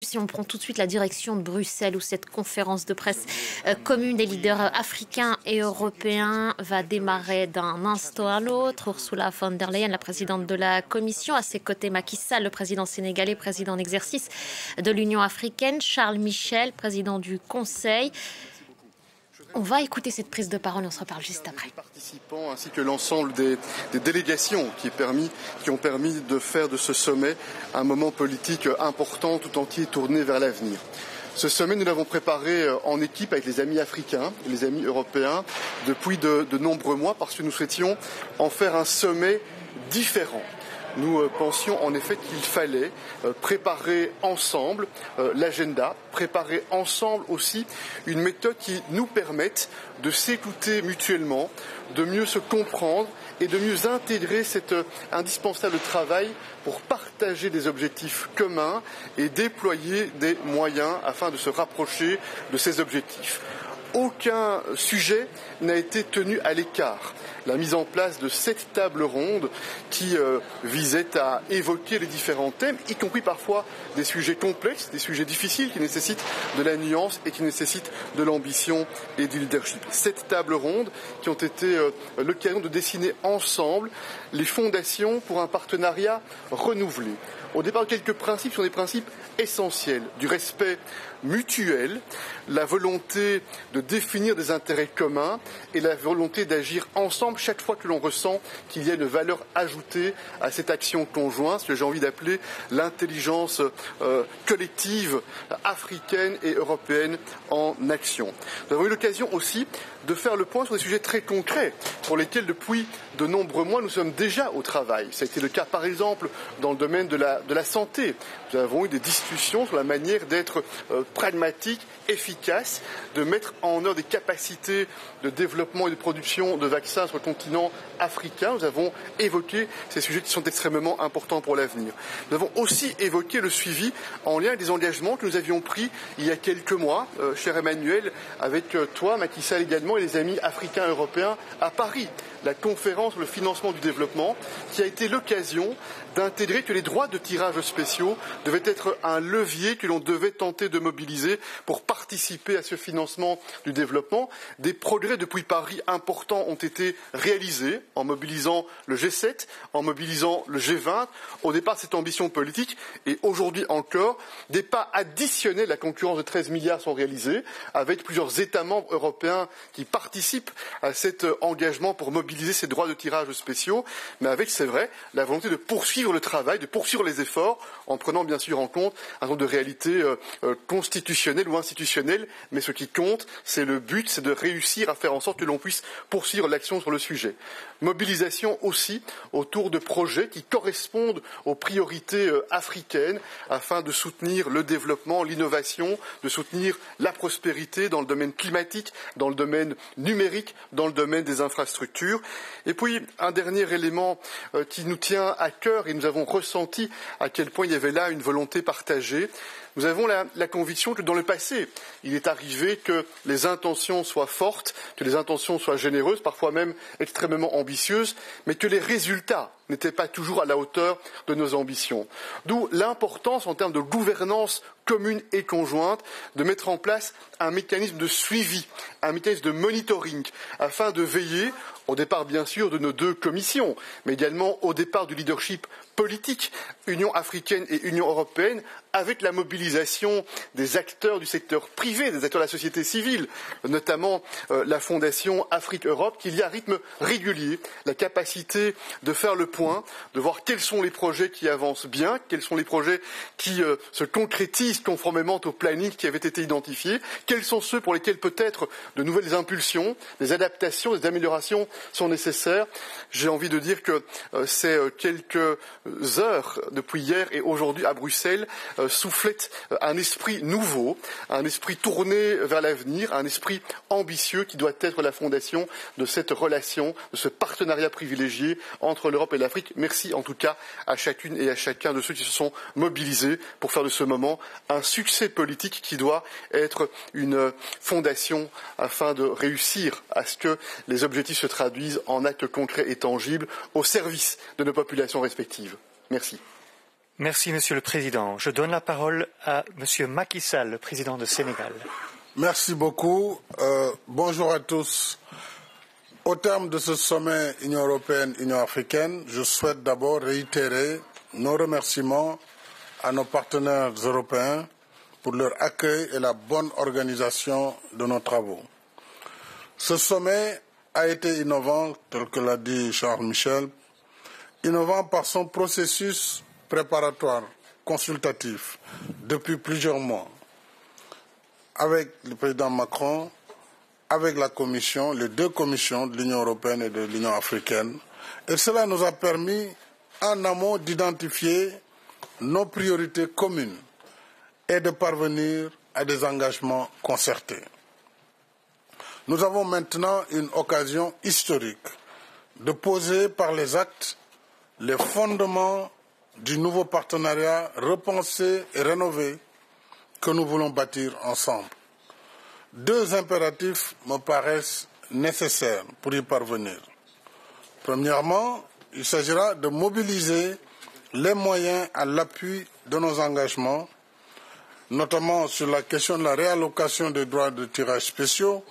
Si on prend tout de suite la direction de Bruxelles, où cette conférence de presse commune des leaders africains et européens va démarrer d'un instant à l'autre. Ursula von der Leyen, la présidente de la Commission, à ses côtés Macky Sall, le président sénégalais, président en exercice de l'Union africaine, Charles Michel, président du Conseil. On va écouter cette prise de parole, on se reparle juste après. Les participants ainsi que l'ensemble des délégations qui ont permis de faire de ce sommet un moment politique important tout entier tourné vers l'avenir. Ce sommet, nous l'avons préparé en équipe avec les amis africains et les amis européens depuis de nombreux mois parce que nous souhaitions en faire un sommet différent. Nous pensions en effet qu'il fallait préparer ensemble l'agenda, préparer ensemble aussi une méthode qui nous permette de s'écouter mutuellement, de mieux se comprendre et de mieux intégrer cet indispensable travail pour partager des objectifs communs et déployer des moyens afin de se rapprocher de ces objectifs. Aucun sujet n'a été tenu à l'écart. La mise en place de cette table ronde qui visait à évoquer les différents thèmes, y compris parfois des sujets complexes, des sujets difficiles qui nécessitent de la nuance et qui nécessitent de l'ambition et du leadership. Cette table ronde qui ont été l'occasion de dessiner ensemble les fondations pour un partenariat renouvelé. Au départ, quelques principes sont des principes essentiels du respect mutuel, la volonté de définir des intérêts communs et la volonté d'agir ensemble chaque fois que l'on ressent qu'il y a une valeur ajoutée à cette action conjointe, ce que j'ai envie d'appeler l'intelligence collective africaine et européenne en action. Nous avons eu l'occasion aussi de faire le point sur des sujets très concrets pour lesquels depuis de nombreux mois nous sommes déjà au travail. Ça a été le cas par exemple dans le domaine de la santé. Nous avons eu des discussions sur la manière d'être pragmatique, efficace, de mettre en œuvre des capacités de développement et de production de vaccins sur le continent africain. Nous avons évoqué ces sujets qui sont extrêmement importants pour l'avenir. Nous avons aussi évoqué le suivi en lien avec des engagements que nous avions pris il y a quelques mois, cher Emmanuel, avec toi, Macky Sall également, et les amis africains et européens à Paris. La conférence sur le financement du développement qui a été l'occasion d'intégrer que les droits de tirage spéciaux devaient être un levier que l'on devait tenter de mobiliser pour participer à ce financement du développement. Des progrès depuis Paris importants ont été réalisés en mobilisant le G7, en mobilisant le G20. Au départ, cette ambition politique et aujourd'hui encore, des pas additionnels à la concurrence de 13 milliards sont réalisés avec plusieurs États membres européens qui participent à cet engagement pour mobiliser ces droits de tirage spéciaux, mais avec, c'est vrai, la volonté de poursuivre le travail, de poursuivre les efforts, en prenant bien sûr en compte un nombre de réalités constitutionnelles ou institutionnelles, mais ce qui compte, c'est le but, c'est de réussir à faire en sorte que l'on puisse poursuivre l'action sur le sujet. Mobilisation aussi autour de projets qui correspondent aux priorités africaines afin de soutenir le développement, l'innovation, de soutenir la prospérité dans le domaine climatique, dans le domaine numérique, dans le domaine des infrastructures. Et puis, un dernier élément qui nous tient à cœur et nous avons ressenti à quel point il y avait là une volonté partagée. Nous avons la conviction que dans le passé, il est arrivé que les intentions soient fortes, que les intentions soient généreuses, parfois même extrêmement ambitieuses, mais que les résultats n'étaient pas toujours à la hauteur de nos ambitions. D'où l'importance en termes de gouvernance commune et conjointe de mettre en place un mécanisme de suivi, un mécanisme de monitoring, afin de veiller, au départ bien sûr de nos deux commissions, mais également au départ du leadership politique, Union africaine et Union européenne, avec la mobilisation des acteurs du secteur privé, des acteurs de la société civile, notamment la Fondation Afrique-Europe, qu'il y a à rythme régulier la capacité de faire le point, de voir quels sont les projets qui avancent bien, quels sont les projets qui se concrétisent conformément au planning qui avait été identifié, quels sont ceux pour lesquels peut-être de nouvelles impulsions, des adaptations, des améliorations sont nécessaires. J'ai envie de dire que ces quelques heures depuis hier et aujourd'hui à Bruxelles soufflette un esprit nouveau, un esprit tourné vers l'avenir, un esprit ambitieux qui doit être la fondation de cette relation, de ce partenariat privilégié entre l'Europe et l'Afrique. Merci en tout cas à chacune et à chacun de ceux qui se sont mobilisés pour faire de ce moment un succès politique qui doit être une fondation afin de réussir à ce que les objectifs se traduisent en actes concrets et tangibles au service de nos populations respectives. Merci. Merci, Monsieur le Président. Je donne la parole à Monsieur Macky Sall, le président du Sénégal. Merci beaucoup. Bonjour à tous. Au terme de ce sommet Union européenne-Union africaine, je souhaite d'abord réitérer nos remerciements à nos partenaires européens pour leur accueil et la bonne organisation de nos travaux. Ce sommet a été innovant, tel que l'a dit Charles Michel, innovant par son processus préparatoire, consultatif, depuis plusieurs mois, avec le président Macron, avec la Commission, les deux commissions de l'Union européenne et de l'Union africaine. Et cela nous a permis, en amont, d'identifier nos priorités communes et de parvenir à des engagements concertés. Nous avons maintenant une occasion historique de poser par les actes les fondements du nouveau partenariat repensé et rénové que nous voulons bâtir ensemble. Deux impératifs me paraissent nécessaires pour y parvenir. Premièrement, il s'agira de mobiliser les moyens à l'appui de nos engagements, notamment sur la question de la réallocation des droits de tirage spéciaux.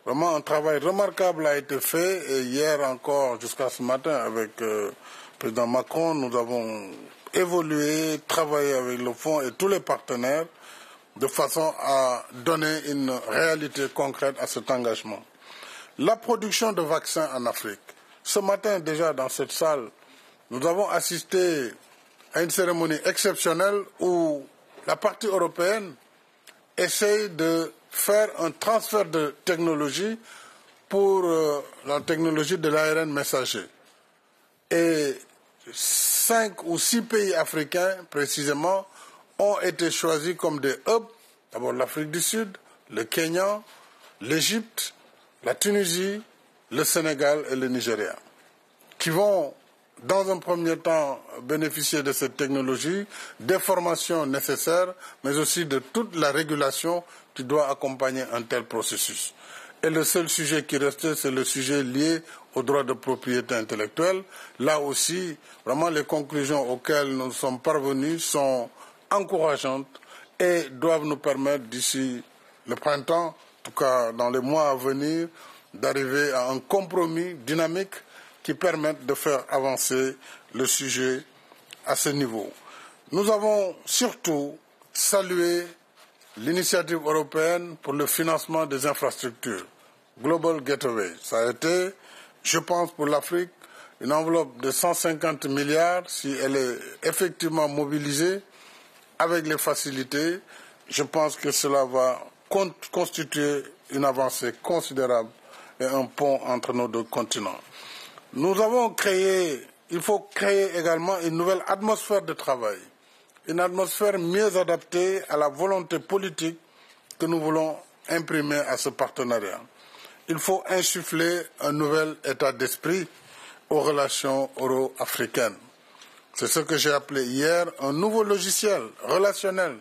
Vraiment, un travail remarquable a été fait et hier encore, jusqu'à ce matin, avec le président Macron, nous avons évolué, travaillé avec le Fonds et tous les partenaires de façon à donner une réalité concrète à cet engagement. La production de vaccins en Afrique. Ce matin, déjà, dans cette salle, nous avons assisté à une cérémonie exceptionnelle où la partie européenne essaye de faire un transfert de technologie pour la technologie de l'ARN messager. Et 5 ou 6 pays africains, précisément, ont été choisis comme des hubs, d'abord l'Afrique du Sud, le Kenya, l'Égypte, la Tunisie, le Sénégal et le Nigeria, qui vont, dans un premier temps, bénéficier de cette technologie, des formations nécessaires, mais aussi de toute la régulation qui doit accompagner un tel processus. Et le seul sujet qui restait, c'est le sujet lié aux droits de propriété intellectuelle. Là aussi, vraiment, les conclusions auxquelles nous sommes parvenus sont encourageantes et doivent nous permettre d'ici le printemps, en tout cas dans les mois à venir, d'arriver à un compromis dynamique qui permette de faire avancer le sujet à ce niveau. Nous avons surtout salué l'initiative européenne pour le financement des infrastructures, Global Gateway. Ça a été, je pense, pour l'Afrique, une enveloppe de 150 milliards, si elle est effectivement mobilisée, avec les facilités, je pense que cela va constituer une avancée considérable et un pont entre nos deux continents. Nous avons créé, il faut créer également une nouvelle atmosphère de travail, une atmosphère mieux adaptée à la volonté politique que nous voulons imprimer à ce partenariat. Il faut insuffler un nouvel état d'esprit aux relations euro-africaines. C'est ce que j'ai appelé hier un nouveau logiciel relationnel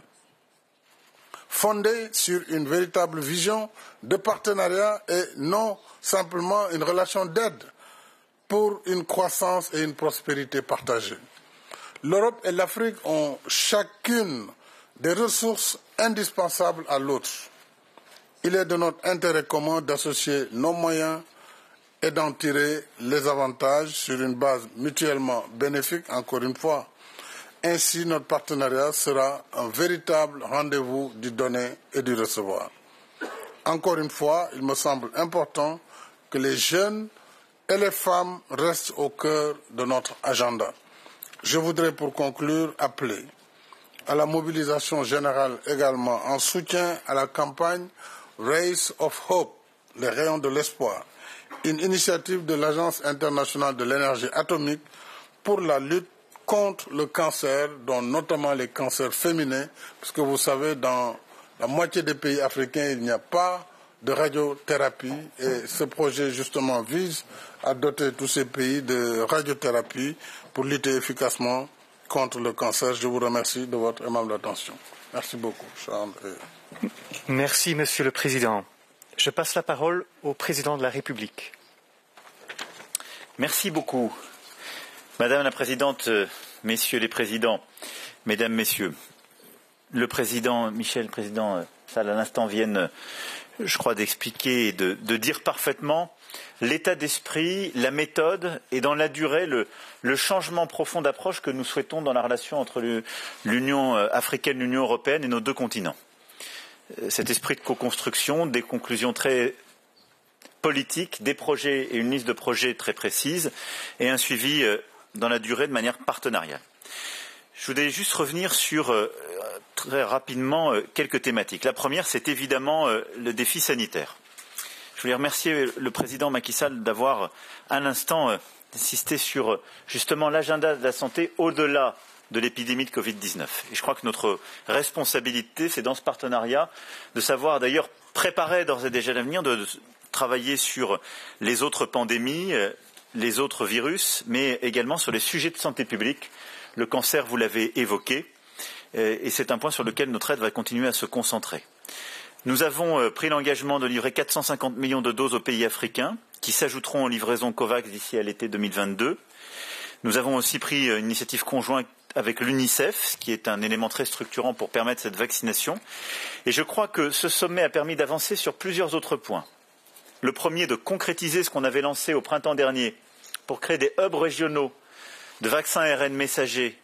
fondé sur une véritable vision de partenariat et non simplement une relation d'aide pour une croissance et une prospérité partagée. L'Europe et l'Afrique ont chacune des ressources indispensables à l'autre. Il est de notre intérêt commun d'associer nos moyens et d'en tirer les avantages sur une base mutuellement bénéfique, encore une fois. Ainsi, notre partenariat sera un véritable rendez-vous du donner et du recevoir. Encore une fois, il me semble important que les jeunes et les femmes restent au cœur de notre agenda. Je voudrais pour conclure appeler à la mobilisation générale également en soutien à la campagne Rays of Hope, les rayons de l'espoir, une initiative de l'Agence internationale de l'énergie atomique pour la lutte contre le cancer, dont notamment les cancers féminins, parce que vous savez, dans la moitié des pays africains, il n'y a pas de radiothérapie et ce projet justement vise à doter tous ces pays de radiothérapie pour lutter efficacement contre le cancer. Je vous remercie de votre aimable attention. Merci beaucoup, Charles. Merci, Monsieur le Président. Je passe la parole au Président de la République. Merci beaucoup. Madame la Présidente, Messieurs les Présidents, Mesdames, Messieurs, le président Michel, le président Sall, à l'instant, viennent, je crois, d'expliquer et de dire parfaitement l'état d'esprit, la méthode et dans la durée le changement profond d'approche que nous souhaitons dans la relation entre l'Union africaine, l'Union européenne et nos deux continents. Cet esprit de co-construction, des conclusions très politiques, des projets et une liste de projets très précise et un suivi dans la durée de manière partenariale. Je voudrais juste revenir sur très rapidement quelques thématiques. La première, c'est évidemment le défi sanitaire. Je voulais remercier le président Macky Sall d'avoir à l'instant insisté sur justement l'agenda de la santé au-delà de l'épidémie de Covid-19. Et je crois que notre responsabilité, c'est dans ce partenariat de savoir d'ailleurs préparer d'ores et déjà l'avenir, de travailler sur les autres pandémies, les autres virus, mais également sur les sujets de santé publique. Le cancer, vous l'avez évoqué, et c'est un point sur lequel notre aide va continuer à se concentrer. Nous avons pris l'engagement de livrer 450 millions de doses aux pays africains, qui s'ajouteront aux livraisons COVAX d'ici à l'été 2022. Nous avons aussi pris une initiative conjointe avec l'UNICEF, ce qui est un élément très structurant pour permettre cette vaccination. Et je crois que ce sommet a permis d'avancer sur plusieurs autres points. Le premier, de concrétiser ce qu'on avait lancé au printemps dernier pour créer des hubs régionaux de vaccins ARN messagers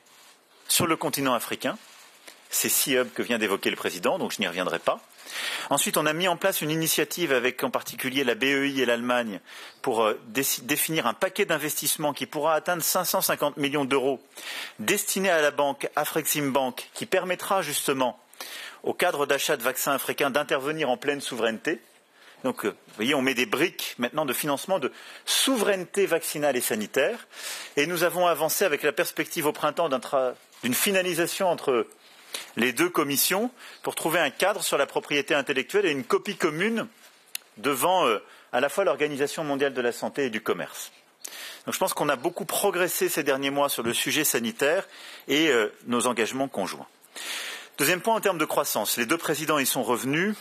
sur le continent africain. Ces 6 hubs que vient d'évoquer le président, donc je n'y reviendrai pas. Ensuite, on a mis en place une initiative avec en particulier la BEI et l'Allemagne pour définir un paquet d'investissements qui pourra atteindre 550 millions d'euros destinés à la banque Afreximbank, qui permettra justement au cadre d'achat de vaccins africains d'intervenir en pleine souveraineté. Donc, vous voyez, on met des briques maintenant de financement de souveraineté vaccinale et sanitaire. Et nous avons avancé avec la perspective au printemps d'une finalisation entre les deux commissions pour trouver un cadre sur la propriété intellectuelle et une copie commune devant à la fois l'Organisation mondiale de la santé et du commerce. Donc je pense qu'on a beaucoup progressé ces derniers mois sur le sujet sanitaire et nos engagements conjoints. Deuxième point en termes de croissance. Les deux présidents y sont revenus.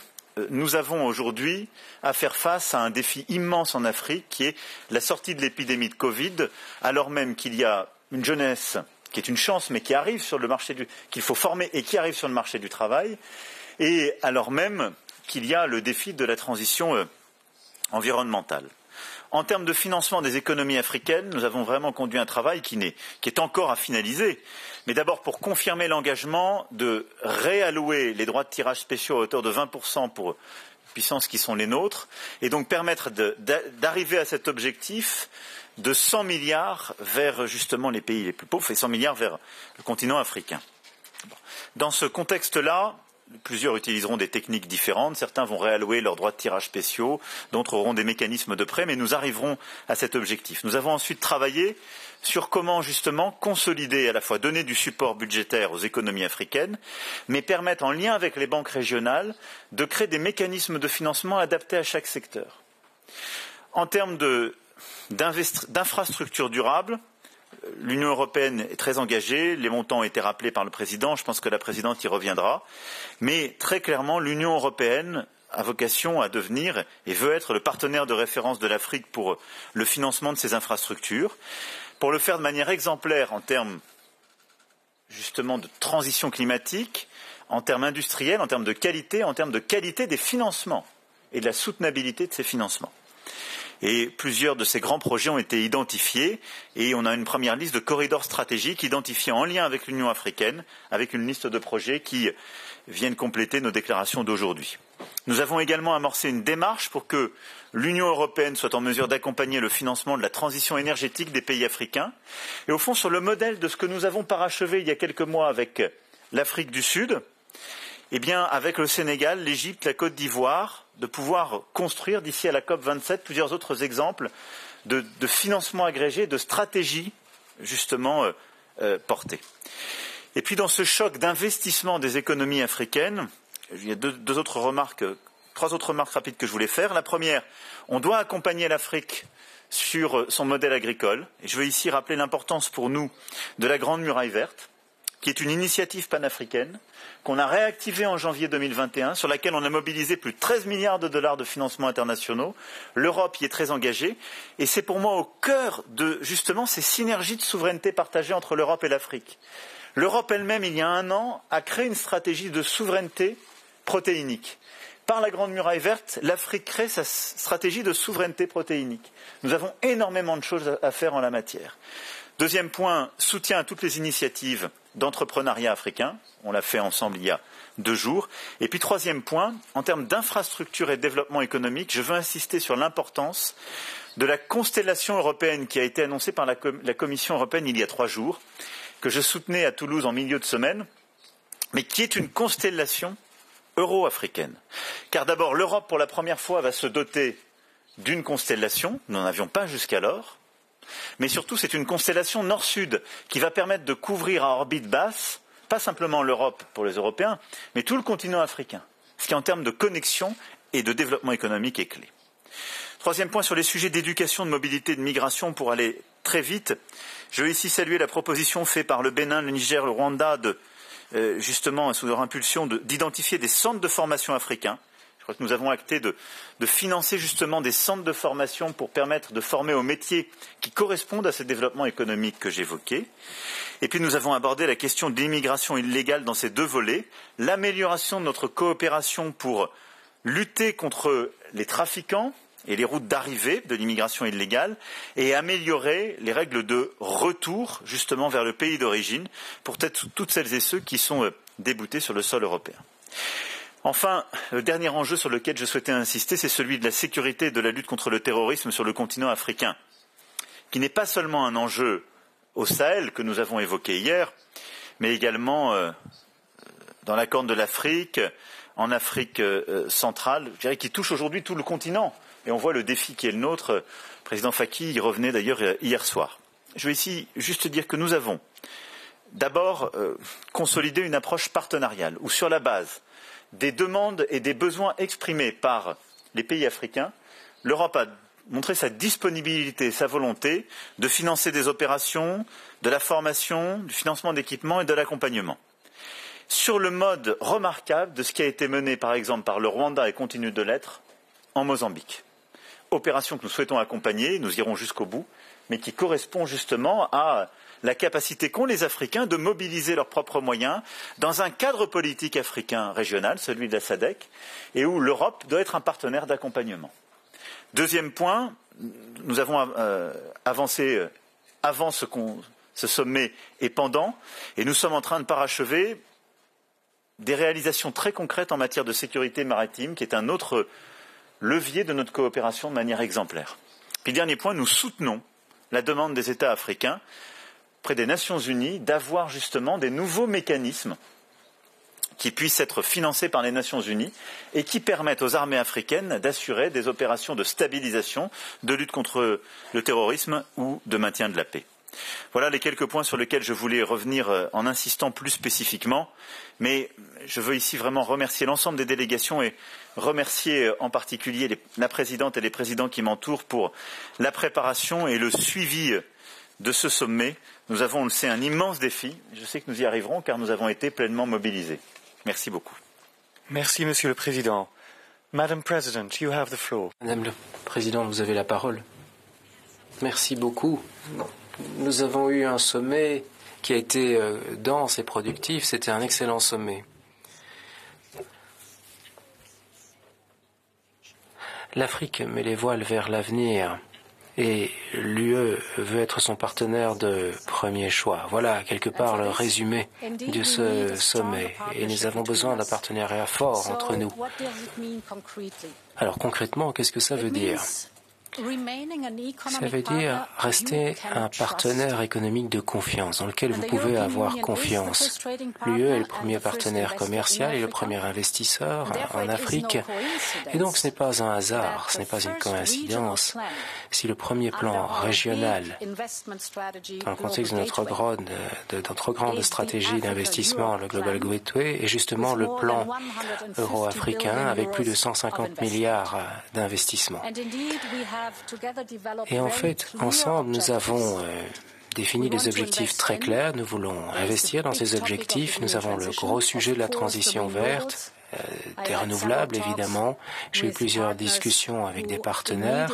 Nous avons aujourd'hui à faire face à un défi immense en Afrique qui est la sortie de l'épidémie de Covid, alors même qu'il y a une jeunesse qui est une chance, mais qui arrive sur le marché qu'il faut former et qui arrive sur le marché du travail, et alors même qu'il y a le défi de la transition environnementale. En termes de financement des économies africaines, nous avons vraiment conduit un travail qui est encore à finaliser, mais d'abord pour confirmer l'engagement de réallouer les droits de tirage spéciaux à hauteur de 20% pour puissances qui sont les nôtres, et donc permettre d'arriver à cet objectif de 100 milliards vers justement les pays les plus pauvres et 100 milliards vers le continent africain. Dans ce contexte-là, plusieurs utiliseront des techniques différentes, certains vont réallouer leurs droits de tirage spéciaux, d'autres auront des mécanismes de prêt, mais nous arriverons à cet objectif. Nous avons ensuite travaillé sur comment justement consolider, à la fois donner du support budgétaire aux économies africaines, mais permettre en lien avec les banques régionales de créer des mécanismes de financement adaptés à chaque secteur. En termes d'infrastructures durables, l'Union européenne est très engagée, les montants ont été rappelés par le président, je pense que la présidente y reviendra, mais très clairement l'Union européenne a vocation à devenir et veut être le partenaire de référence de l'Afrique pour le financement de ces infrastructures, pour le faire de manière exemplaire en termes justement de transition climatique, en termes industriels, en termes de qualité des financements et de la soutenabilité de ces financements. Et plusieurs de ces grands projets ont été identifiés et on a une première liste de corridors stratégiques identifiés en lien avec l'Union africaine, avec une liste de projets qui viennent compléter nos déclarations d'aujourd'hui. Nous avons également amorcé une démarche pour que l'Union européenne soit en mesure d'accompagner le financement de la transition énergétique des pays africains. Et au fond, sur le modèle de ce que nous avons parachevé il y a quelques mois avec l'Afrique du Sud, eh bien, avec le Sénégal, l'Égypte, la Côte d'Ivoire, de pouvoir construire d'ici à la COP27 plusieurs autres exemples de financement agrégé, de stratégies justement portées. Et puis dans ce choc d'investissement des économies africaines, il y a trois autres remarques rapides que je voulais faire. La première, on doit accompagner l'Afrique sur son modèle agricole. Et je veux ici rappeler l'importance pour nous de la Grande Muraille Verte, qui est une initiative panafricaine qu'on a réactivée en janvier 2021, sur laquelle on a mobilisé plus de 13 milliards de dollars de financements internationaux. L'Europe y est très engagée, et c'est pour moi au cœur de justement ces synergies de souveraineté partagée entre l'Europe et l'Afrique. L'Europe elle-même, il y a 1 an, a créé une stratégie de souveraineté protéinique. Par la Grande Muraille Verte, l'Afrique crée sa stratégie de souveraineté protéinique. Nous avons énormément de choses à faire en la matière. Deuxième point, soutien à toutes les initiatives d'entrepreneuriat africain. On l'a fait ensemble il y a 2 jours. Et puis troisième point, en termes d'infrastructure et de développement économique, je veux insister sur l'importance de la constellation européenne qui a été annoncée par la Commission européenne il y a 3 jours, que je soutenais à Toulouse en milieu de semaine, mais qui est une constellation euro-africaine. Car d'abord, l'Europe, pour la première fois, va se doter d'une constellation, nous n'en avions pas jusqu'alors, mais surtout c'est une constellation nord-sud qui va permettre de couvrir à orbite basse, pas simplement l'Europe pour les Européens, mais tout le continent africain, ce qui en termes de connexion et de développement économique est clé. Troisième point sur les sujets d'éducation, de mobilité et de migration, pour aller très vite, je veux ici saluer la proposition faite par le Bénin, le Niger, le Rwanda justement sous leur impulsion d'identifier des centres de formation africains. Je crois que nous avons acté de financer justement des centres de formation pour permettre de former aux métiers qui correspondent à ce développement économique que j'évoquais. Et puis nous avons abordé la question de l'immigration illégale dans ces 2 volets, l'amélioration de notre coopération pour lutter contre les trafiquants et les routes d'arrivée de l'immigration illégale et améliorer les règles de retour justement vers le pays d'origine pour toutes celles et ceux qui sont déboutés sur le sol européen. Enfin, le dernier enjeu sur lequel je souhaitais insister, c'est celui de la sécurité et de la lutte contre le terrorisme sur le continent africain, qui n'est pas seulement un enjeu au Sahel que nous avons évoqué hier, mais également dans la Corne de l'Afrique, en Afrique centrale, je dirais qui touche aujourd'hui tout le continent. Et on voit le défi qui est le nôtre. Le président Faki y revenait d'ailleurs hier soir. Je vais ici juste dire que nous avons d'abord consolidé une approche partenariale où sur la base des demandes et des besoins exprimés par les pays africains, l'Europe a montré sa disponibilité, sa volonté de financer des opérations, de la formation, du financement d'équipements et de l'accompagnement. Sur le mode remarquable de ce qui a été mené par exemple par le Rwanda et continue de l'être en Mozambique. Opération que nous souhaitons accompagner, nous irons jusqu'au bout, mais qui correspond justement à la capacité qu'ont les Africains de mobiliser leurs propres moyens dans un cadre politique africain régional, celui de la SADC, et où l'Europe doit être un partenaire d'accompagnement. Deuxième point, nous avons avancé avant ce sommet et pendant, et nous sommes en train de parachever des réalisations très concrètes en matière de sécurité maritime, qui est un autre levier de notre coopération de manière exemplaire. Puis dernier point, nous soutenons la demande des États africains auprès des Nations Unies d'avoir justement des nouveaux mécanismes qui puissent être financés par les Nations Unies et qui permettent aux armées africaines d'assurer des opérations de stabilisation, de lutte contre le terrorisme ou de maintien de la paix. Voilà les quelques points sur lesquels je voulais revenir en insistant plus spécifiquement, mais je veux ici vraiment remercier l'ensemble des délégations et remercier en particulier la présidente et les présidents qui m'entourent pour la préparation et le suivi de ce sommet. Nous avons, on le sait, un immense défi. Je sais que nous y arriverons car nous avons été pleinement mobilisés. Merci beaucoup. Merci, Monsieur le Président. Madam President, you have the floor. Madame le Président, vous avez la parole. Merci beaucoup. Nous avons eu un sommet qui a été dense et productif. C'était un excellent sommet. L'Afrique met les voiles vers l'avenir et l'UE veut être son partenaire de premier choix. Voilà quelque part le résumé de ce sommet. Et nous avons besoin d'un partenariat fort entre nous. Alors concrètement, qu'est-ce que ça veut dire ? Ça veut dire rester un partenaire économique de confiance, dans lequel vous pouvez avoir confiance. L'UE est le premier partenaire commercial et le premier investisseur en Afrique. Et donc ce n'est pas un hasard, ce n'est pas une coïncidence. Si le premier plan régional, dans le contexte de notre grande stratégie d'investissement, le Global Gateway, est justement le plan euro-africain avec plus de 150 milliards d'investissements. Et en fait, ensemble, nous avons défini des objectifs très clairs. Nous voulons investir dans ces objectifs. Nous avons le gros sujet de la transition verte, des renouvelables, évidemment. J'ai eu plusieurs discussions avec des partenaires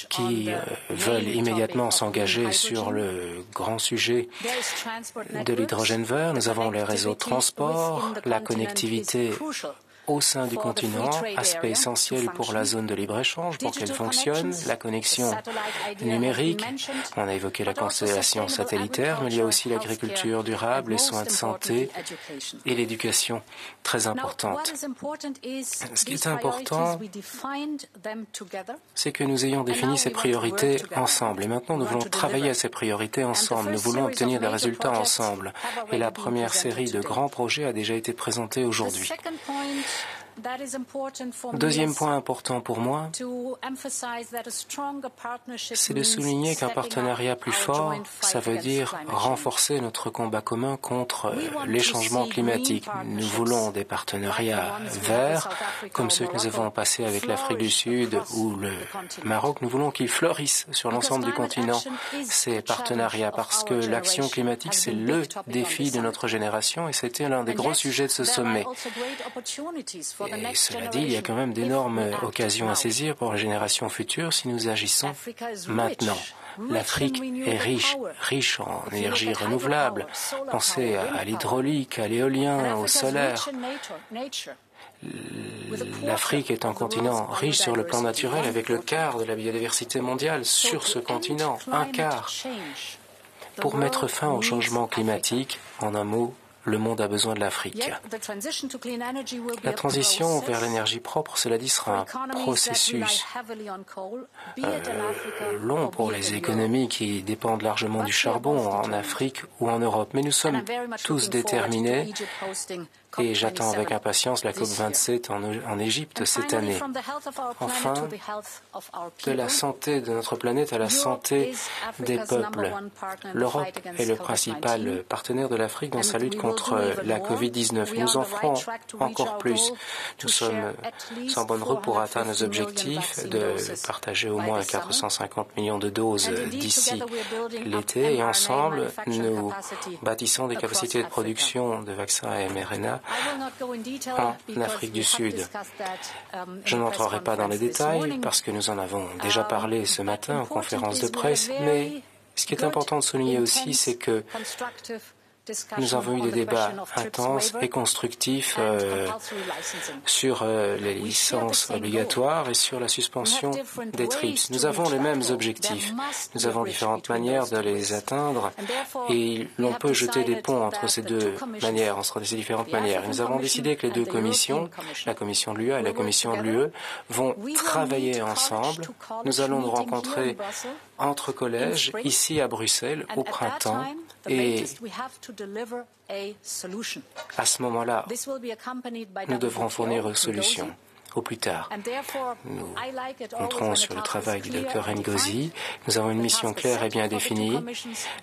qui veulent immédiatement s'engager sur le grand sujet de l'hydrogène vert. Nous avons les réseaux de transport, la connectivité au sein du continent, aspect essentiel pour la zone de libre-échange, pour qu'elle fonctionne, la connexion numérique, on a évoqué la constellation satellitaire, mais il y a aussi l'agriculture durable, les soins de santé et l'éducation, très importante. Ce qui est important, c'est que nous ayons défini ces priorités ensemble. Et maintenant, nous voulons travailler à ces priorités ensemble. Nous voulons obtenir des résultats ensemble. Et la première série de grands projets a déjà été présentée aujourd'hui. Deuxième point important pour moi, c'est de souligner qu'un partenariat plus fort, ça veut dire renforcer notre combat commun contre les changements climatiques. Nous voulons des partenariats verts, comme ceux que nous avons passés avec l'Afrique du Sud ou le Maroc. Nous voulons qu'ils fleurissent sur l'ensemble du continent, ces partenariats, parce que l'action climatique, c'est le défi de notre génération et c'était l'un des gros sujets de ce sommet. Et cela dit, il y a quand même d'énormes occasions à saisir pour les générations futures si nous agissons maintenant. L'Afrique est riche en énergie renouvelable. Pensez à l'hydraulique, à l'éolien, au solaire. L'Afrique est un continent riche sur le plan naturel avec le quart de la biodiversité mondiale sur ce continent, un quart. Pour mettre fin au changement climatique, en un mot, le monde a besoin de l'Afrique. La transition vers l'énergie propre, cela dit, sera un processus long pour les économies qui dépendent largement du charbon en Afrique ou en Europe. Mais nous sommes tous déterminés et j'attends avec impatience la COP27 en Égypte cette année. Enfin, de la santé de notre planète à la santé des peuples. L'Europe est le principal partenaire de l'Afrique dans sa lutte contre la Covid-19. Nous en ferons encore plus. Nous sommes en bonne route pour atteindre nos objectifs de partager au moins 450 millions de doses d'ici l'été et ensemble, nous bâtissons des capacités de production de vaccins à mRNA en Afrique du Sud. Je n'entrerai pas dans les détails parce que nous en avons déjà parlé ce matin en conférence de presse, mais ce qui est important de souligner aussi, c'est que nous avons eu des débats intenses et constructifs sur les licences obligatoires et sur la suspension des TRIPS. Nous avons les mêmes objectifs. Nous avons différentes manières de les atteindre et l'on peut jeter des ponts entre ces deux manières, entre ces différentes manières. Et nous avons décidé que les deux commissions, la commission de l'UE et la commission de l'UE, vont travailler ensemble. Nous allons nous rencontrer entre collèges ici à Bruxelles au printemps et à ce moment-là, nous devrons fournir une solution. Au plus tard, nous compterons sur le travail du Dr Ngozi. Nous avons une mission claire et bien définie.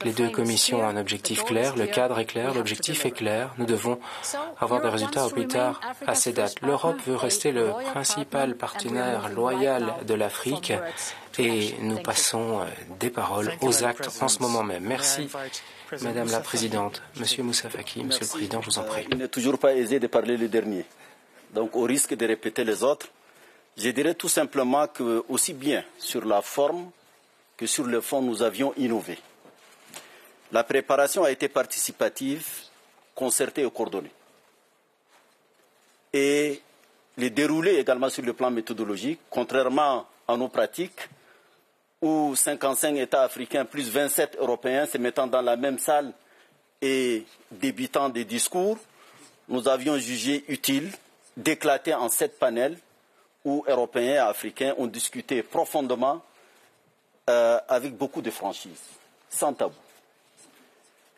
Les deux commissions ont un objectif clair, le cadre est clair, l'objectif est clair. Nous devons avoir des résultats au plus tard à ces dates. L'Europe veut rester le principal partenaire loyal de l'Afrique et nous passons des paroles aux actes en ce moment même. Merci. Madame la Présidente, Monsieur Moussa Faki, Monsieur le Président, je vous en prie. Il n'est toujours pas aisé de parler le dernier. Donc, au risque de répéter les autres, je dirais tout simplement que, aussi bien sur la forme que sur le fond, nous avions innové. La préparation a été participative, concertée et coordonnée. Et les déroulés également sur le plan méthodologique, contrairement à nos pratiques, où 55 États africains plus 27 Européens se mettant dans la même salle et débutant des discours, nous avions jugé utile d'éclater en 7 panels où Européens et Africains ont discuté profondément avec beaucoup de franchise, sans tabou.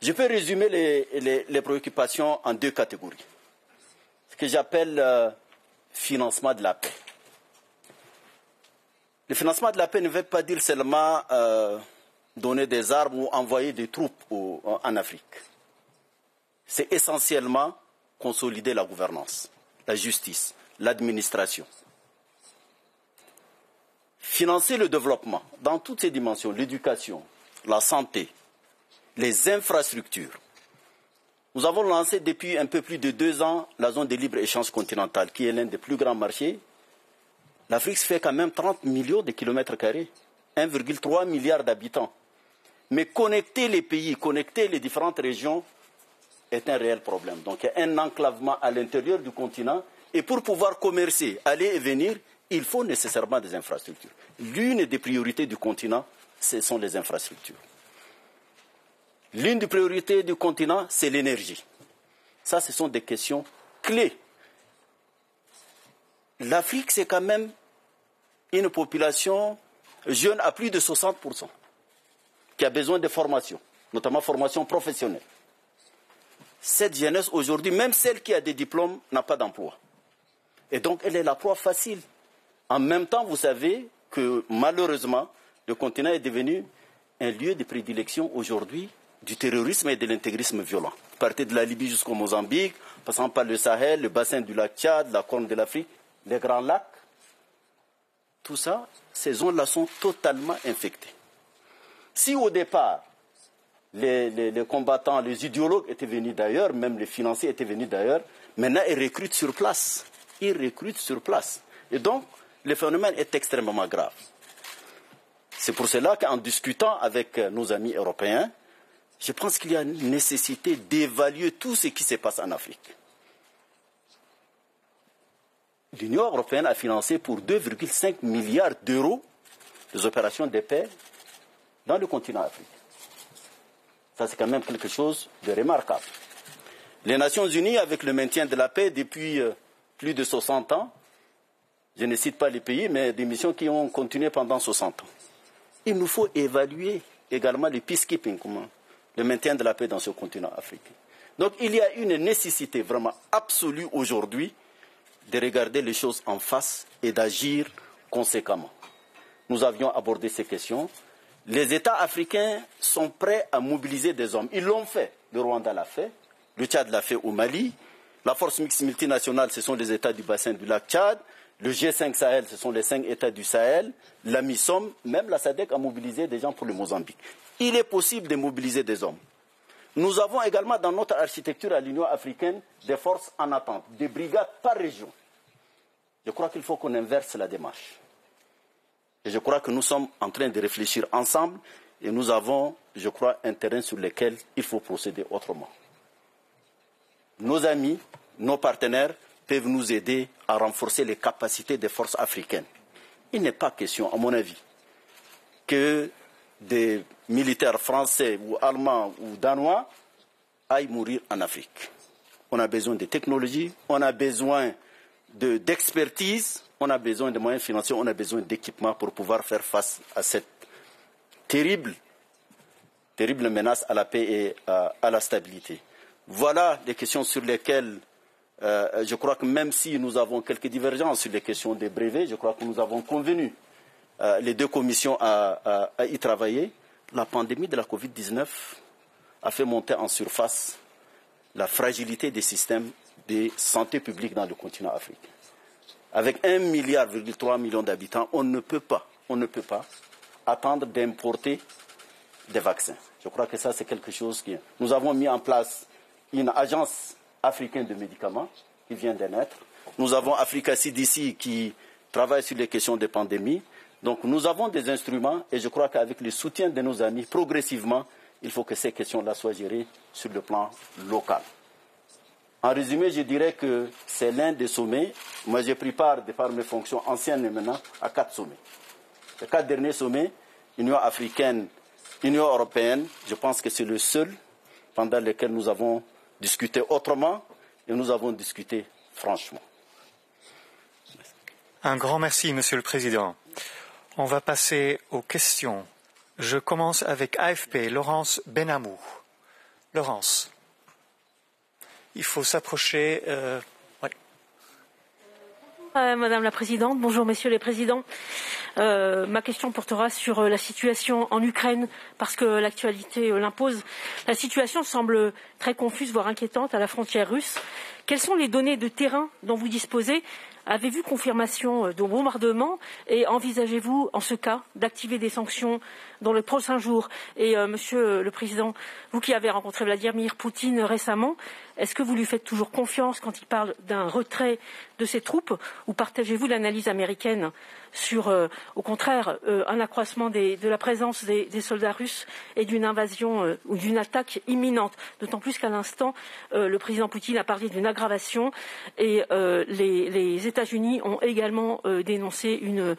Je peux résumer les préoccupations en 2 catégories. Ce que j'appelle financement de la paix. Le financement de la paix ne veut pas dire seulement donner des armes ou envoyer des troupes en Afrique. C'est essentiellement consolider la gouvernance, la justice, l'administration. Financer le développement dans toutes ses dimensions, l'éducation, la santé, les infrastructures. Nous avons lancé depuis un peu plus de 2 ans la zone de libre-échange continentale, qui est l'un des plus grands marchés. L'Afrique fait quand même 30 millions de kilomètres carrés, 1,3 milliard d'habitants. Mais connecter les pays, connecter les différentes régions est un réel problème. Donc il y a un enclavement à l'intérieur du continent. Et pour pouvoir commercer, aller et venir, il faut nécessairement des infrastructures. L'une des priorités du continent, ce sont les infrastructures. L'une des priorités du continent, c'est l'énergie. Ça, ce sont des questions clés. L'Afrique, c'est quand même une population jeune à plus de 60%, qui a besoin de formation, notamment formation professionnelle. Cette jeunesse, aujourd'hui, même celle qui a des diplômes, n'a pas d'emploi. Et donc, elle est la proie facile. En même temps, vous savez que, malheureusement, le continent est devenu un lieu de prédilection aujourd'hui du terrorisme et de l'intégrisme violent. Partez de la Libye jusqu'au Mozambique, passant par le Sahel, le bassin du lac Tchad, la Corne de l'Afrique, les grands lacs. Tout ça, ces zones-là sont totalement infectées. Si au départ, les combattants, les idéologues étaient venus d'ailleurs, même les financiers étaient venus d'ailleurs, maintenant ils recrutent sur place. Ils recrutent sur place. Et donc, le phénomène est extrêmement grave. C'est pour cela qu'en discutant avec nos amis européens, je pense qu'il y a une nécessité d'évaluer tout ce qui se passe en Afrique. L'Union européenne a financé pour 2,5 milliards d'euros des opérations de paix dans le continent africain. Ça, c'est quand même quelque chose de remarquable. Les Nations Unies, avec le maintien de la paix depuis plus de 60 ans, je ne cite pas les pays, mais des missions qui ont continué pendant 60 ans. Il nous faut évaluer également le peacekeeping, le maintien de la paix dans ce continent africain. Donc il y a une nécessité vraiment absolue aujourd'hui de regarder les choses en face et d'agir conséquemment. Nous avions abordé ces questions. Les États africains sont prêts à mobiliser des hommes. Ils l'ont fait. Le Rwanda l'a fait. Le Tchad l'a fait au Mali. La force mixte multinationale, ce sont les États du bassin du lac Tchad. Le G5 Sahel, ce sont les 5 États du Sahel. La MISOM, même la SADC a mobilisé des gens pour le Mozambique. Il est possible de mobiliser des hommes. Nous avons également dans notre architecture à l'Union africaine des forces en attente, des brigades par région. Je crois qu'il faut qu'on inverse la démarche. Et je crois que nous sommes en train de réfléchir ensemble et nous avons, je crois, un terrain sur lequel il faut procéder autrement. Nos amis, nos partenaires peuvent nous aider à renforcer les capacités des forces africaines. Il n'est pas question, à mon avis, que des militaires français ou allemands ou danois aillent mourir en Afrique. On a besoin de technologies, on a besoin d'expertise, on a besoin de moyens financiers, on a besoin d'équipements pour pouvoir faire face à cette terrible menace à la paix et à la stabilité. Voilà les questions sur lesquelles je crois que même si nous avons quelques divergences sur les questions des brevets, je crois que nous avons convenu, les deux commissions, à y travailler. La pandémie de la Covid-19 a fait monter en surface la fragilité des systèmes de santé publique dans le continent africain. Avec 1,3 milliard d'habitants, on ne peut pas attendre d'importer des vaccins. Je crois que ça, c'est quelque chose qui... Nous avons mis en place une agence africaine de médicaments qui vient de naître. Nous avons Africa CDC qui travaille sur les questions des pandémies. Donc nous avons des instruments et je crois qu'avec le soutien de nos amis, progressivement, il faut que ces questions-là soient gérées sur le plan local. En résumé, je dirais que c'est l'un des sommets. Moi, j'ai pris part, de par mes fonctions anciennes et maintenant, à 4 sommets. Les 4 derniers sommets, Union africaine, Union européenne, je pense que c'est le seul pendant lequel nous avons discuté autrement et nous avons discuté franchement. Un grand merci, Monsieur le Président. On va passer aux questions. Je commence avec AFP, Laurence Benamou. Laurence, il faut s'approcher. Ouais. Madame la Présidente, bonjour Messieurs les Présidents. Ma question portera sur la situation en Ukraine parce que l'actualité l'impose. La situation semble très confuse, voire inquiétante à la frontière russe Quelles sont les données de terrain dont vous disposez? Avez-vous confirmation de bombardement et envisagez-vous, en ce cas, d'activer des sanctions dans les prochains jours? Et Monsieur le Président, vous qui avez rencontré Vladimir Poutine récemment, est-ce que vous lui faites toujours confiance quand il parle d'un retrait de ses troupes ou partagez-vous l'analyse américaine sur, au contraire, un accroissement de la présence des soldats russes et d'une invasion ou d'une attaque imminente? D'autant plus qu'à l'instant, le président Poutine a parlé d'une aggravation et les États-Unis ont également dénoncé une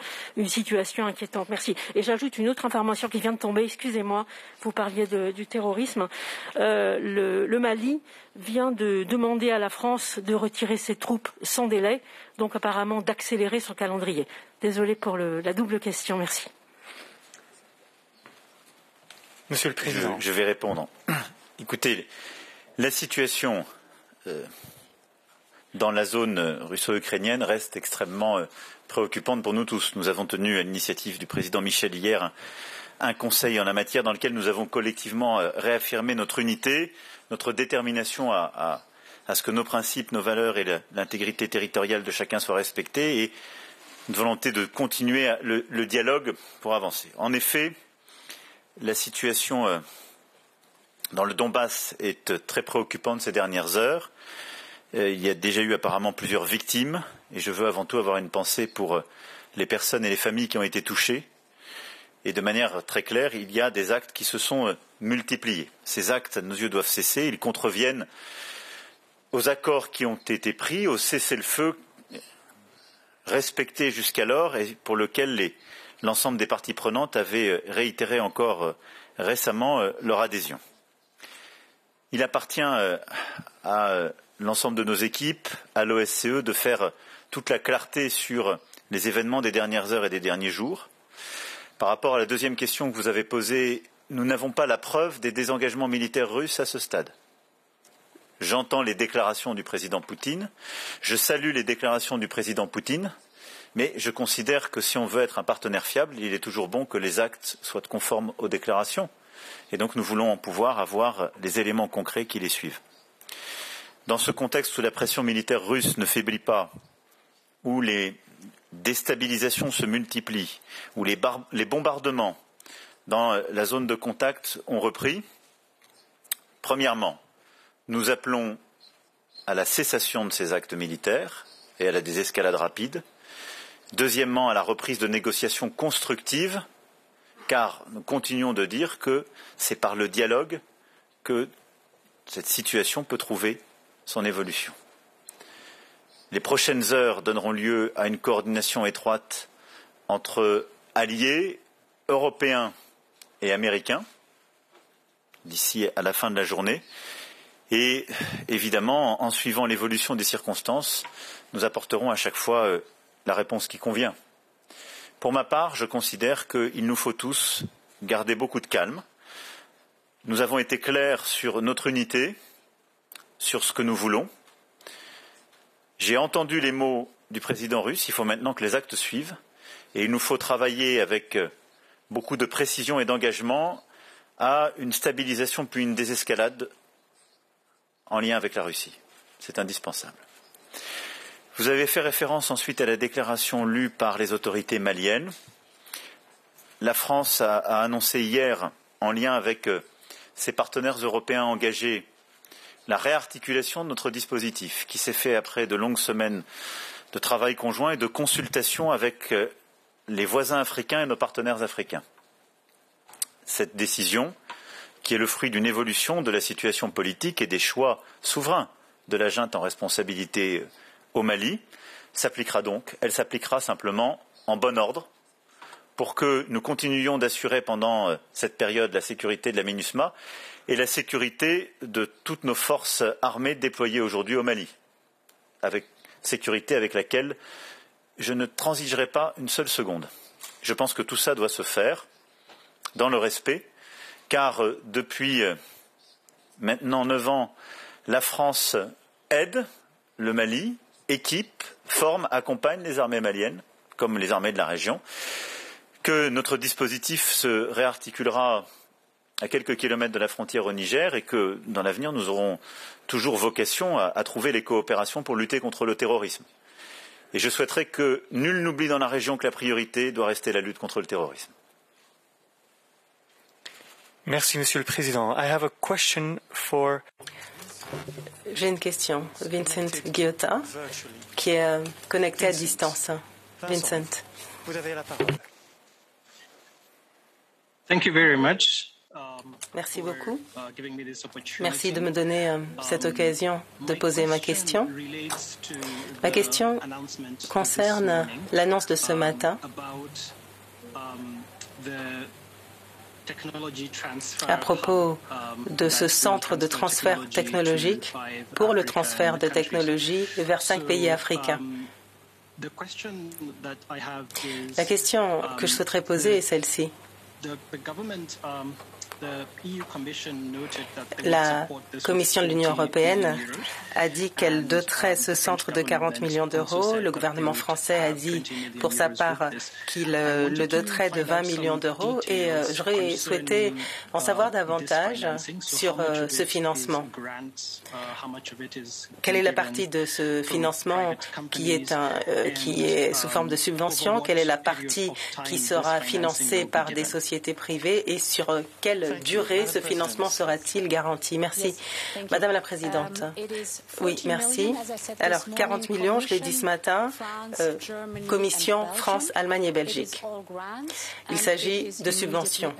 situation inquiétante. Merci. Et j'ajoute une autre information qui vient de tomber. Excusez-moi, vous parliez du terrorisme. Le Mali vient de demander à la France de retirer ses troupes sans délai, donc apparemment d'accélérer son calendrier. Désolé pour la double question. Merci. Monsieur le Président. Je vais répondre. Écoutez, la situation dans la zone russo-ukrainienne reste extrêmement préoccupante pour nous tous. Nous avons tenu à l'initiative du président Michel hier un conseil en la matière dans lequel nous avons collectivement réaffirmé notre unité, notre détermination à ce que nos principes, nos valeurs et l'intégrité territoriale de chacun soient respectés et une volonté de continuer le dialogue pour avancer. En effet, la situation dans le Donbass est très préoccupante ces dernières heures. Il y a déjà eu apparemment plusieurs victimes et je veux avant tout avoir une pensée pour les personnes et les familles qui ont été touchées. Et de manière très claire, il y a des actes qui se sont multipliés. Ces actes, à nos yeux, doivent cesser. Ils contreviennent aux accords qui ont été pris, au cessez-le-feu respecté jusqu'alors et pour lequel l'ensemble des parties prenantes avaient réitéré encore récemment leur adhésion. Il appartient à l'ensemble de nos équipes, à l'OSCE, de faire toute la clarté sur les événements des dernières heures et des derniers jours. Par rapport à la deuxième question que vous avez posée, nous n'avons pas la preuve des désengagements militaires russes à ce stade. J'entends les déclarations du président Poutine, je salue les déclarations du président Poutine, mais je considère que si on veut être un partenaire fiable, il est toujours bon que les actes soient conformes aux déclarations. Et donc nous voulons pouvoir avoir les éléments concrets qui les suivent. Dans ce contexte où la pression militaire russe ne faiblit pas, où les déstabilisations se multiplient, où les bombardements dans la zone de contact ont repris, premièrement, nous appelons à la cessation de ces actes militaires et à la désescalade rapide. Deuxièmement, à la reprise de négociations constructives, car nous continuons de dire que c'est par le dialogue que cette situation peut trouver son évolution. Les prochaines heures donneront lieu à une coordination étroite entre alliés européens et américains d'ici à la fin de la journée. Et évidemment, en suivant l'évolution des circonstances, nous apporterons à chaque fois la réponse qui convient. Pour ma part, je considère qu'il nous faut tous garder beaucoup de calme. Nous avons été clairs sur notre unité, sur ce que nous voulons. J'ai entendu les mots du président russe, il faut maintenant que les actes suivent et il nous faut travailler avec beaucoup de précision et d'engagement à une stabilisation puis une désescalade en lien avec la Russie. C'est indispensable. Vous avez fait référence ensuite à la déclaration lue par les autorités maliennes. La France a annoncé hier, en lien avec ses partenaires européens engagés, la réarticulation de notre dispositif, qui s'est fait après de longues semaines de travail conjoint et de consultation avec les voisins africains et nos partenaires africains. Cette décision, qui est le fruit d'une évolution de la situation politique et des choix souverains de la junte en responsabilité au Mali, s'appliquera donc. Elle s'appliquera simplement en bon ordre pour que nous continuions d'assurer pendant cette période la sécurité de la MINUSMA et la sécurité de toutes nos forces armées déployées aujourd'hui au Mali, sécurité avec laquelle je ne transigerai pas une seule seconde. Je pense que tout ça doit se faire dans le respect, car depuis maintenant 9 ans, la France aide le Mali, équipe, forme, accompagne les armées maliennes, comme les armées de la région, que notre dispositif se réarticulera à quelques kilomètres de la frontière au Niger et que dans l'avenir nous aurons toujours vocation à trouver les coopérations pour lutter contre le terrorisme. Et je souhaiterais que nul n'oublie dans la région que la priorité doit rester la lutte contre le terrorisme. Merci, Monsieur le Président. I have a question for... J'ai une question. Vincent Guiotta, qui est connecté à distance. Vincent. Vous avez la parole. Thank you very much. Merci beaucoup. Merci de me donner cette occasion de poser ma question. Ma question concerne l'annonce de ce matin à propos de ce centre de transfert technologique pour le transfert de technologies vers 5 pays africains. La question que je souhaiterais poser est celle-ci. La Commission de l'Union européenne a dit qu'elle doterait ce centre de 40 millions d'euros. Le gouvernement français a dit pour sa part qu'il le doterait de 20 millions d'euros. Et j'aurais souhaité en savoir davantage sur ce financement. Quelle est la partie de ce financement qui est sous forme de subvention? Quelle est la partie qui sera financée par des sociétés privées et sur quelle durée ce financement sera-t-il garanti? Merci. Madame la Présidente. Oui, merci. Alors, 40 millions, je l'ai dit ce matin, Commission, France, Allemagne et Belgique. Il s'agit de subventions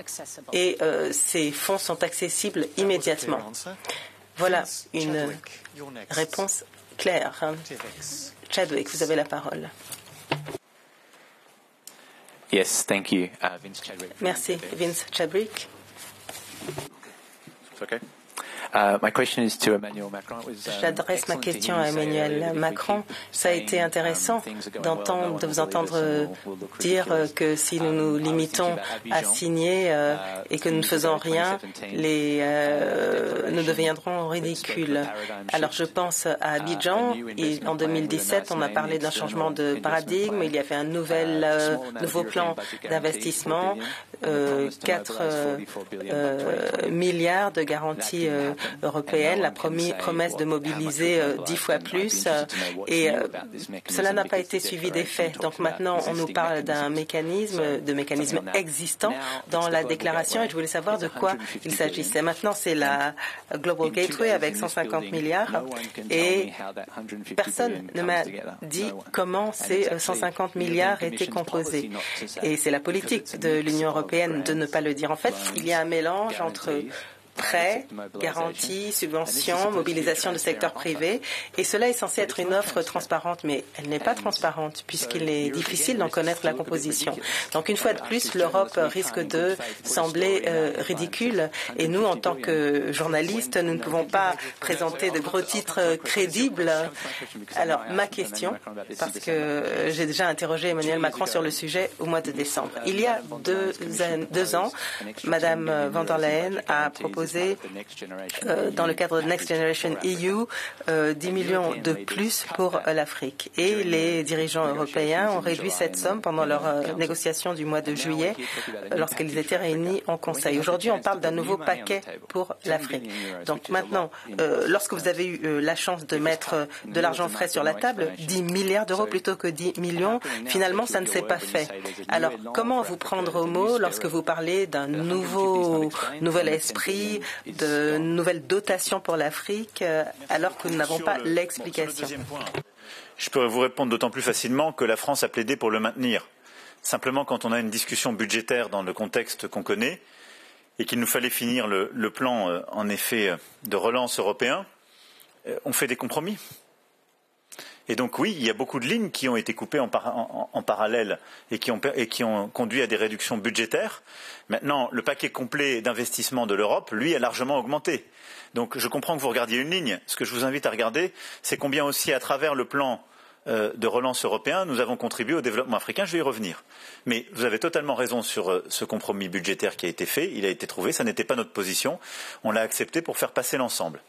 et ces fonds sont accessibles immédiatement. Voilà une réponse claire. Chadwick, vous avez la parole. Yes, thank you. Vince Chadwick. Merci, Vince Chadwick. Okay. My question is to Emmanuel Macron. J'adresse ma question à Emmanuel Macron. Ça a été intéressant de vous entendre dire que si nous nous limitons à signer et que nous ne faisons rien, nous deviendrons ridicules. Alors je pense à Abidjan. En 2017, on a parlé d'un changement de paradigme. Il y avait un nouveau plan d'investissement, 4 milliards de garanties européenne, la promesse de mobiliser 10 fois plus et cela n'a pas été suivi d'effet. Donc maintenant, on nous parle d'un mécanisme existant dans la déclaration et je voulais savoir de quoi il s'agissait. Maintenant, c'est la Global Gateway avec 150 milliards et personne ne m'a dit comment ces 150 milliards étaient composés. Et c'est la politique de l'Union européenne de ne pas le dire. En fait, il y a un mélange entre prêts, garanties, subventions, mobilisation du secteur privé. Et cela est censé être une offre transparente, mais elle n'est pas transparente puisqu'il est difficile d'en connaître la composition. Donc une fois de plus, l'Europe risque de sembler ridicule. Et nous, en tant que journalistes, nous ne pouvons pas présenter de gros titres crédibles. Alors ma question, parce que j'ai déjà interrogé Emmanuel Macron sur le sujet au mois de décembre. Il y a deux ans, Madame von der Leyen a proposé dans le cadre de Next Generation EU 10 millions de plus pour l'Afrique. Et les dirigeants européens ont réduit cette somme pendant leur négociation du mois de juillet lorsqu'ils étaient réunis en Conseil. Aujourd'hui, on parle d'un nouveau paquet pour l'Afrique. Donc maintenant, lorsque vous avez eu la chance de mettre de l'argent frais sur la table, 10 milliards d'euros plutôt que 10 millions, finalement, ça ne s'est pas fait. Alors, comment vous prendre au mot lorsque vous parlez d'un nouvel esprit, de nouvelles dotations pour l'Afrique, alors que nous n'avons pas l'explication? Je peux vous répondre d'autant plus facilement que la France a plaidé pour le maintenir. Simplement, quand on a une discussion budgétaire dans le contexte qu'on connaît et qu'il nous fallait finir le plan, en effet, de relance européen, on fait des compromis. Et donc oui, il y a beaucoup de lignes qui ont été coupées en parallèle et qui ont conduit à des réductions budgétaires. Maintenant, le paquet complet d'investissement de l'Europe, lui, a largement augmenté. Donc je comprends que vous regardiez une ligne. Ce que je vous invite à regarder, c'est combien aussi, à travers le plan de relance européen, nous avons contribué au développement africain. Je vais y revenir. Mais vous avez totalement raison sur ce compromis budgétaire qui a été fait. Il a été trouvé. Ça n'était pas notre position. On l'a accepté pour faire passer l'ensemble.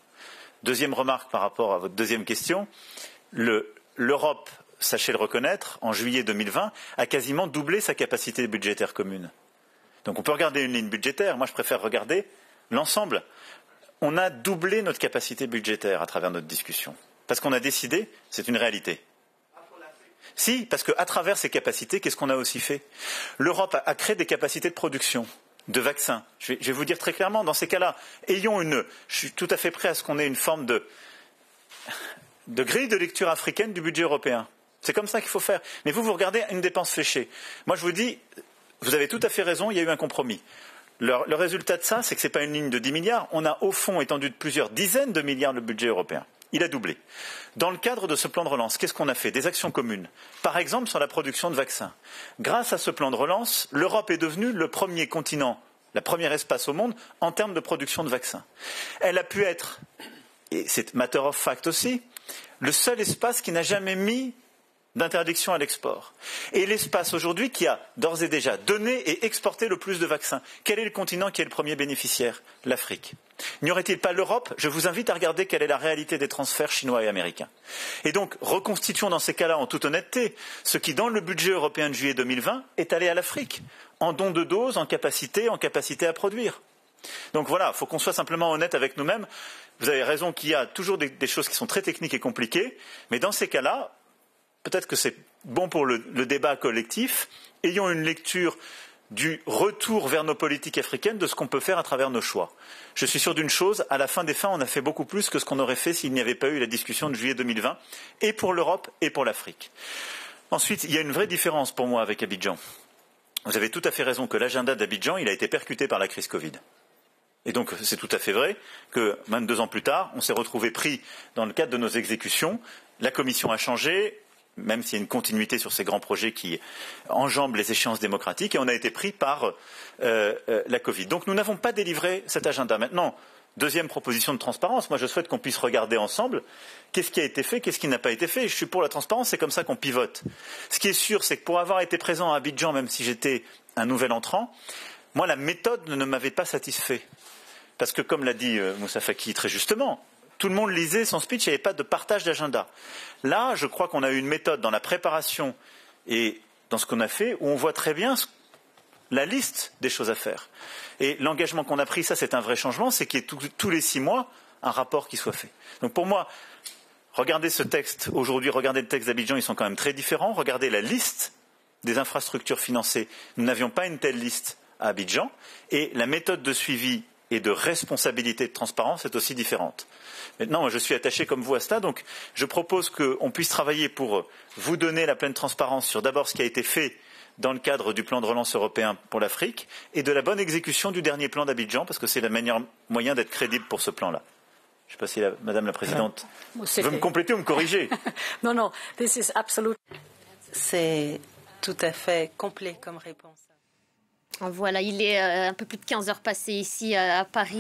Deuxième remarque par rapport à votre deuxième question. L'Europe, sachez le reconnaître, en juillet 2020, a quasiment doublé sa capacité budgétaire commune. Donc on peut regarder une ligne budgétaire, moi je préfère regarder l'ensemble. On a doublé notre capacité budgétaire à travers notre discussion. Parce qu'on a décidé, c'est une réalité. Si, parce qu'à travers ces capacités, qu'est-ce qu'on a aussi fait? L'Europe a créé des capacités de production de vaccins. Je vais vous dire très clairement, dans ces cas-là, je suis tout à fait prêt à ce qu'on ait une forme de grille de lecture africaine du budget européen. C'est comme ça qu'il faut faire. Mais vous regardez une dépense fléchée. Moi, je vous dis, vous avez tout à fait raison, il y a eu un compromis. Le résultat de ça, c'est que ce n'est pas une ligne de 10 milliards. On a au fond étendu de plusieurs dizaines de milliards le budget européen. Il a doublé. Dans le cadre de ce plan de relance, qu'est-ce qu'on a fait? Des actions communes. Par exemple, sur la production de vaccins. Grâce à ce plan de relance, l'Europe est devenue le premier continent, la première espace au monde en termes de production de vaccins. Elle a pu être, et c'est matter of fact aussi, le seul espace qui n'a jamais mis d'interdiction à l'export. Et l'espace aujourd'hui qui a d'ores et déjà donné et exporté le plus de vaccins. Quel est le continent qui est le premier bénéficiaire? L'Afrique. N'y aurait-il pas l'Europe? Je vous invite à regarder quelle est la réalité des transferts chinois et américains. Et donc, reconstituons dans ces cas-là, en toute honnêteté, ce qui, dans le budget européen de juillet 2020, est allé à l'Afrique, en don de doses, en capacité à produire. Donc voilà, il faut qu'on soit simplement honnête avec nous-mêmes. Vous avez raison qu'il y a toujours des choses qui sont très techniques et compliquées, mais dans ces cas-là, peut-être que c'est bon pour le débat collectif. Ayons une lecture du retour vers nos politiques africaines, de ce qu'on peut faire à travers nos choix. Je suis sûr d'une chose, à la fin des fins, on a fait beaucoup plus que ce qu'on aurait fait s'il n'y avait pas eu la discussion de juillet 2020, et pour l'Europe et pour l'Afrique. Ensuite, il y a une vraie différence pour moi avec Abidjan. Vous avez tout à fait raison que l'agenda d'Abidjan, il a été percuté par la crise Covid. Et donc, c'est tout à fait vrai que, 22 ans plus tard, on s'est retrouvé pris dans le cadre de nos exécutions. La Commission a changé, même s'il y a une continuité sur ces grands projets qui enjambent les échéances démocratiques, et on a été pris par la Covid. Donc nous n'avons pas délivré cet agenda. Maintenant, deuxième proposition de transparence, moi je souhaite qu'on puisse regarder ensemble qu'est-ce qui a été fait, qu'est-ce qui n'a pas été fait. Je suis pour la transparence, c'est comme ça qu'on pivote. Ce qui est sûr, c'est que pour avoir été présent à Abidjan, même si j'étais un nouvel entrant, moi la méthode ne m'avait pas satisfait. Parce que comme l'a dit Moussa Faki très justement, tout le monde lisait son speech, il n'y avait pas de partage d'agenda. Là, je crois qu'on a eu une méthode dans la préparation et dans ce qu'on a fait où on voit très bien la liste des choses à faire. Et l'engagement qu'on a pris, ça c'est un vrai changement, c'est qu'il y ait tous les 6 mois un rapport qui soit fait. Donc pour moi, regardez ce texte aujourd'hui, regardez le texte d'Abidjan, ils sont quand même très différents. Regardez la liste des infrastructures financées. Nous n'avions pas une telle liste à Abidjan. Et la méthode de suivi et de responsabilité de transparence est aussi différente. Maintenant, je suis attaché comme vous à cela, donc je propose qu'on puisse travailler pour vous donner la pleine transparence sur d'abord ce qui a été fait dans le cadre du plan de relance européen pour l'Afrique et de la bonne exécution du dernier plan d'Abidjan, parce que c'est le meilleur moyen d'être crédible pour ce plan-là. Je ne sais pas si Madame la Présidente veut me compléter ou me corriger. Non, this is absolute. C'est tout à fait complet comme réponse. Voilà, il est un peu plus de 15 heures passées ici à Paris.